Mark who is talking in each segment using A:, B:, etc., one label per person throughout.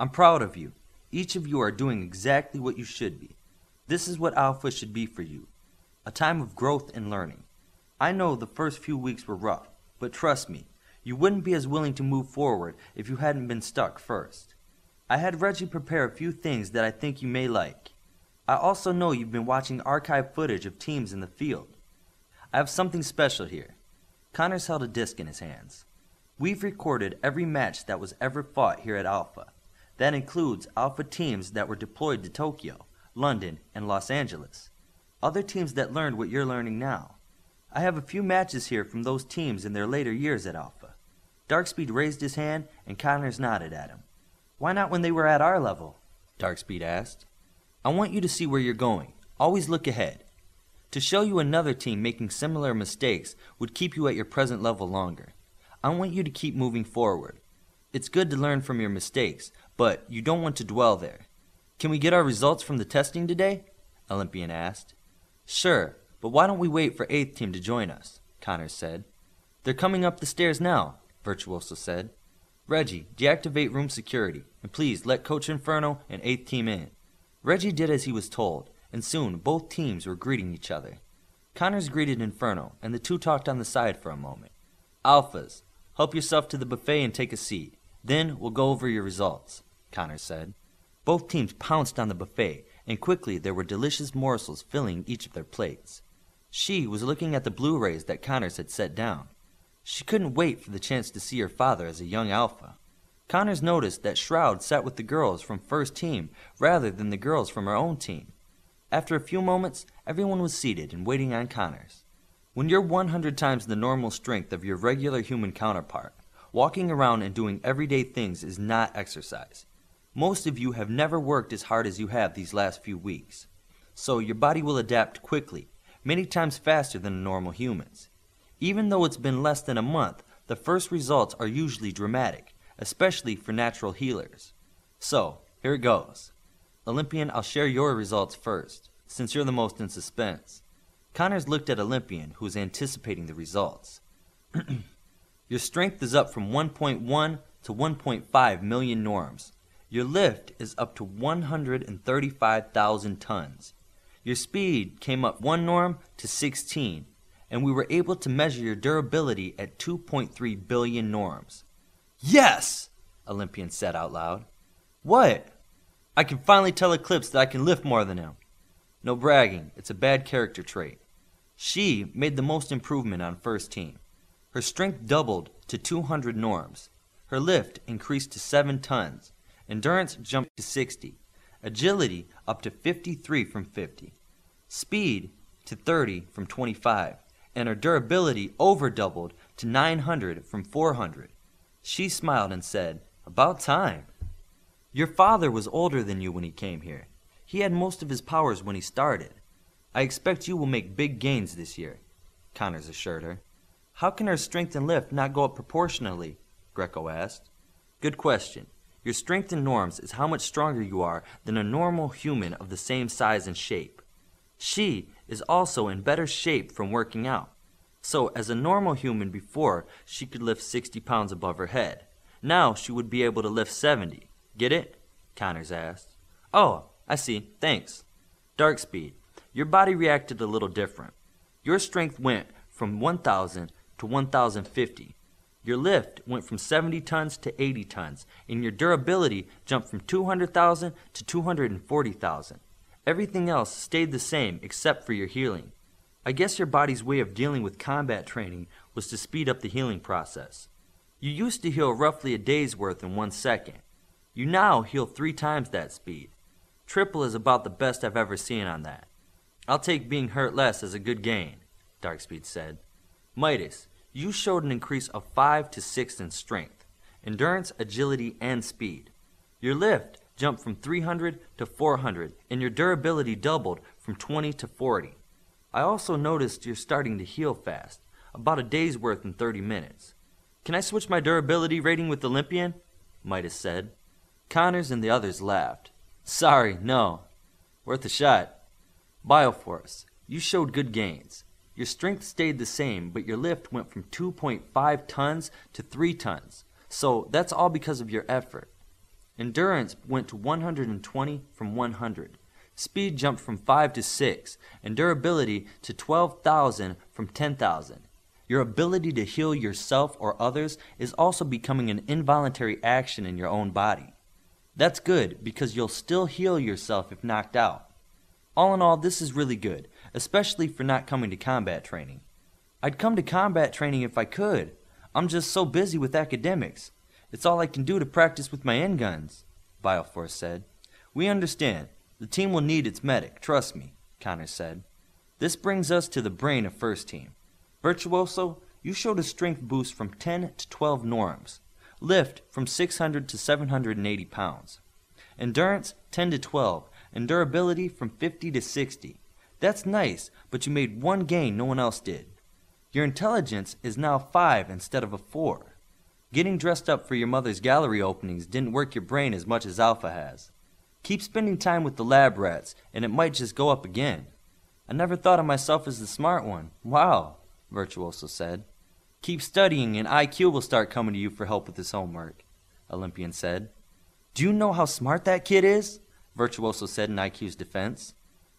A: I'm proud of you. Each of you are doing exactly what you should be. This is what Alpha should be for you. A time of growth and learning. I know the first few weeks were rough, but trust me, you wouldn't be as willing to move forward if you hadn't been stuck first. I had Reggie prepare a few things that I think you may like. I also know you've been watching archive footage of teams in the field. I have something special here. Connors held a disc in his hands. We've recorded every match that was ever fought here at Alpha. That includes Alpha teams that were deployed to Tokyo, London, and Los Angeles. Other teams that learned what you're learning now. I have a few matches here from those teams in their later years at Alpha. Darkspeed raised his hand and Connors nodded at him. Why not when they were at our level? Darkspeed asked. I want you to see where you're going. Always look ahead. To show you another team making similar mistakes would keep you at your present level longer. I want you to keep moving forward. It's good to learn from your mistakes, but you don't want to dwell there. Can we get our results from the testing today? Olympian asked. Sure, but why don't we wait for 8th team to join us? Connors said. They're coming up the stairs now, Virtuoso said. Reggie, deactivate room security, and please let Coach Inferno and 8th team in. Reggie did as he was told, and soon both teams were greeting each other. Connors greeted Inferno, and the two talked on the side for a moment. Alphas, help yourself to the buffet and take a seat. Then we'll go over your results, Connors said. Both teams pounced on the buffet, and quickly there were delicious morsels filling each of their plates. She was looking at the Blu-rays that Connors had set down. She couldn't wait for the chance to see her father as a young alpha. Connors noticed that Shroud sat with the girls from first team rather than the girls from her own team. After a few moments, everyone was seated and waiting on Connors. When you're 100 times the normal strength of your regular human counterpart, walking around and doing everyday things is not exercise. Most of you have never worked as hard as you have these last few weeks. So your body will adapt quickly, many times faster than normal humans. Even though it's been less than a month, the first results are usually dramatic, especially for natural healers. So, here it goes. Olympian, I'll share your results first, since you're the most in suspense. Connors looked at Olympian, who was anticipating the results. Your strength is up from 1.1 to 1.5 million norms. Your lift is up to 135,000 tons. Your speed came up 1 norm to 16, and we were able to measure your durability at 2.3 billion norms. Yes! Olympian said out loud. What? I can finally tell Eclipse that I can lift more than him. No bragging, it's a bad character trait. She made the most improvement on first team. Her strength doubled to 200 norms. Her lift increased to 7 tons. Endurance jumped to 60. Agility up to 53 from 50. Speed to 30 from 25. And her durability over doubled to 900 from 400. She smiled and said, About time. Your father was older than you when he came here. He had most of his powers when he started. I expect you will make big gains this year, Connors assured her. How can her strength and lift not go up proportionally? Greco asked. Good question. Your strength in norms is how much stronger you are than a normal human of the same size and shape. She is also in better shape from working out. So as a normal human before, she could lift 60 pounds above her head. Now she would be able to lift 70. Get it? Connors asked. Oh, I see. Thanks. Darkspeed, your body reacted a little different. Your strength went from 1,000 to 1,050. Your lift went from 70 tons to 80 tons, and your durability jumped from 200,000 to 240,000. Everything else stayed the same except for your healing. I guess your body's way of dealing with combat training was to speed up the healing process. You used to heal roughly a day's worth in 1 second. You now heal 3 times that speed. Triple is about the best I've ever seen on that. I'll take being hurt less as a good gain, Darkspeed said. Midas, you showed an increase of 5 to 6 in strength, endurance, agility, and speed. Your lift jumped from 300 to 400, and your durability doubled from 20 to 40. I also noticed you're starting to heal fast, about a day's worth in 30 minutes. Can I switch my durability rating with Olympian? Midas said. Connors and the others laughed. Sorry, no. Worth a shot. Bioforce, you showed good gains. Your strength stayed the same, but your lift went from 2.5 tons to 3 tons. So that's all because of your effort. Endurance went to 120 from 100. Speed jumped from 5 to 6, and durability to 12,000 from 10,000. Your ability to heal yourself or others is also becoming an involuntary action in your own body. That's good because you'll still heal yourself if knocked out. All in all, this is really good, especially for not coming to combat training. I'd come to combat training if I could. I'm just so busy with academics. It's all I can do to practice with my endguns, Bioforce said. We understand. The team will need its medic, trust me, Connor said. This brings us to the brain of first team. Virtuoso, you showed a strength boost from 10 to 12 norms. Lift from 600 to 780 pounds. Endurance 10 to 12, and durability from 50 to 60. That's nice, but you made one gain no one else did. Your intelligence is now 5 instead of a 4. Getting dressed up for your mother's gallery openings didn't work your brain as much as Alpha has. Keep spending time with the lab rats, and it might just go up again. I never thought of myself as the smart one. Wow, Virtuoso said. Keep studying and IQ will start coming to you for help with his homework, Olympian said. Do you know how smart that kid is? Virtuoso said in IQ's defense.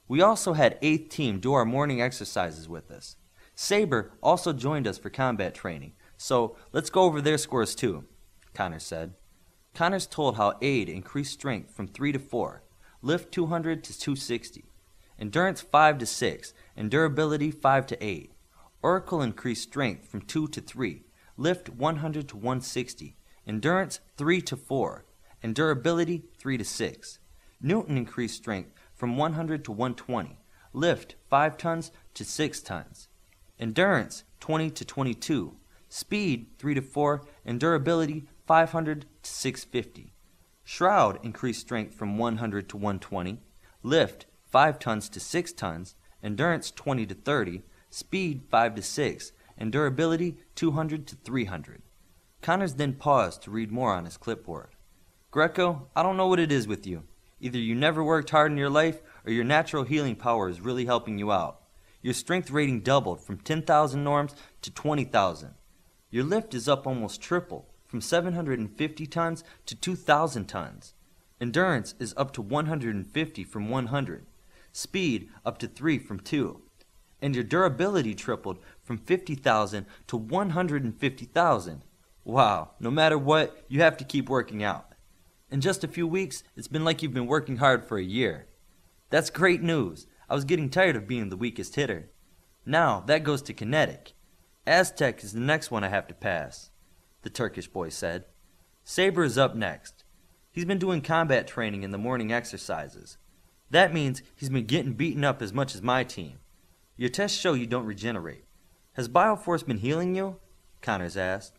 A: We also had 8th team do our morning exercises with us. Saber also joined us for combat training, so let's go over their scores too, Connor said. Connor's told how Aid increased strength from 3 to 4, lift 200 to 260, endurance 5 to 6, and durability 5 to 8. Oracle increased strength from 2 to 3, lift 100 to 160, endurance 3 to 4, and durability 3 to 6. Newton increased strength from 100 to 120, lift 5 tons to 6 tons, endurance 20 to 22, speed 3 to 4, and durability 500 to 650. Shroud increased strength from 100 to 120, lift 5 tons to 6 tons, endurance 20 to 30, speed 5 to 6, and durability 200 to 300. Connors then paused to read more on his clipboard. Greco, I don't know what it is with you. Either you never worked hard in your life, or your natural healing power is really helping you out. Your strength rating doubled from 10,000 norms to 20,000. Your lift is up almost triple, from 750 tons to 2,000 tons. Endurance is up to 150 from 100. Speed up to 3 from 2. And your durability tripled from 50,000 to 150,000. Wow, no matter what, you have to keep working out. In just a few weeks, it's been like you've been working hard for a year. That's great news. I was getting tired of being the weakest hitter. Now, that goes to Kinetic. Aztec is the next one I have to pass, the Turkish boy said. Saber is up next. He's been doing combat training in the morning exercises. That means he's been getting beaten up as much as my team. Your tests show you don't regenerate. Has Bioforce been healing you? Connors asked.